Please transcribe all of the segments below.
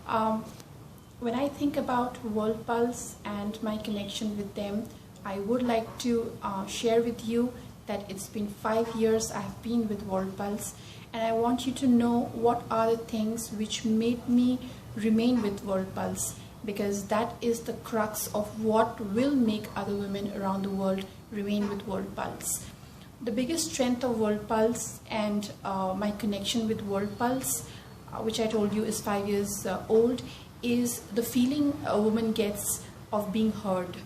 Um, when I think about World Pulse and my connection with them, I would like to share with you that it's been 5 years I've been with World Pulse, and I want you to know what are the things which made me remain with World Pulse, because that is the crux of what will make other women around the world remain with World Pulse. The biggest strength of World Pulse and my connection with World Pulse, which I told you is 5 years old, is the feeling a woman gets of being heard.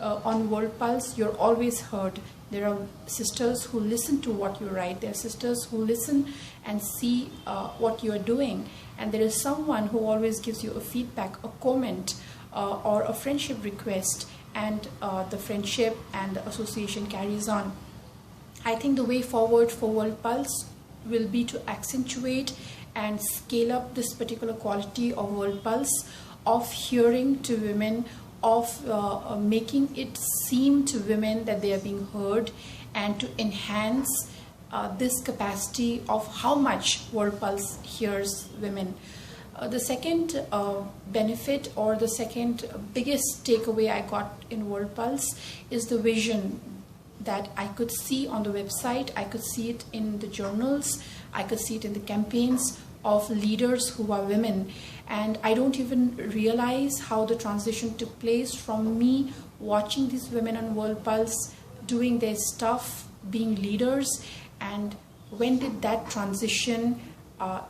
On World Pulse, you're always heard. There are sisters who listen to what you write. There are sisters who listen and see what you are doing. And there is someone who always gives you a feedback, a comment, or a friendship request, and the friendship and the association carries on. I think the way forward for World Pulse will be to accentuate and scale up this particular quality of World Pulse, of hearing to women, of making it seem to women that they are being heard, and to enhance this capacity of how much World Pulse hears women. The second benefit, or the second biggest takeaway I got in World Pulse, is the vision that I could see on the website. I could see it in the journals, I could see it in the campaigns of leaders who are women. And I don't even realize how the transition took place from me watching these women on World Pulse doing their stuff, being leaders, and when did that transition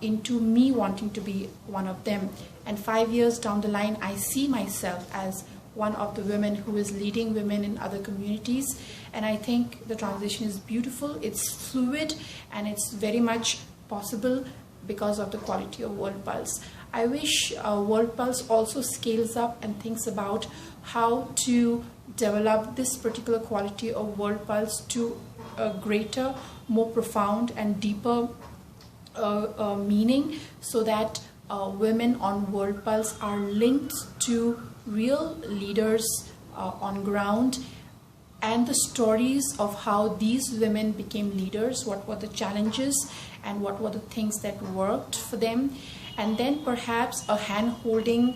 into me wanting to be one of them. And 5 years down the line, I see myself as one of the women who is leading women in other communities, and I think the transition is beautiful, it's fluid, and it's very much possible because of the quality of World Pulse. I wish World Pulse also scales up and thinks about how to develop this particular quality of World Pulse to a greater, more profound and deeper meaning, so that women on World Pulse are linked to real leaders on ground, and the stories of how these women became leaders, what were the challenges and what were the things that worked for them, and then perhaps a hand-holding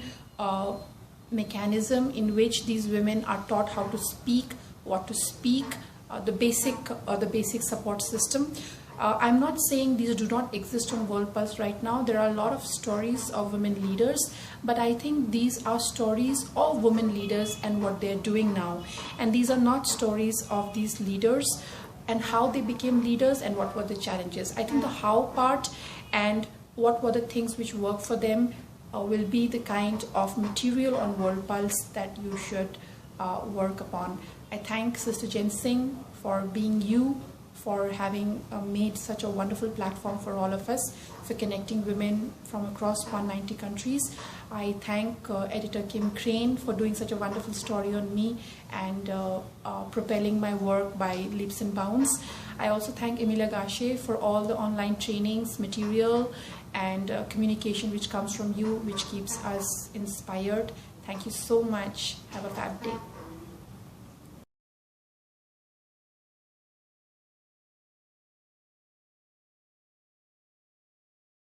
mechanism in which these women are taught how to speak, what to speak, the basic support system. I'm not saying these do not exist on World Pulse right now. There are a lot of stories of women leaders, but I think these are stories of women leaders and what they're doing now. And these are not stories of these leaders and how they became leaders and what were the challenges. I think the how part and what were the things which work for them will be the kind of material on World Pulse that you should work upon. I thank Sister Jen Singh for being you, for having made such a wonderful platform for all of us, for connecting women from across 190 countries. I thank editor Kim Crane for doing such a wonderful story on me and propelling my work by leaps and bounds. I also thank Urmila Chanam for all the online trainings, material, and communication which comes from you, which keeps us inspired. Thank you so much. Have a fab day.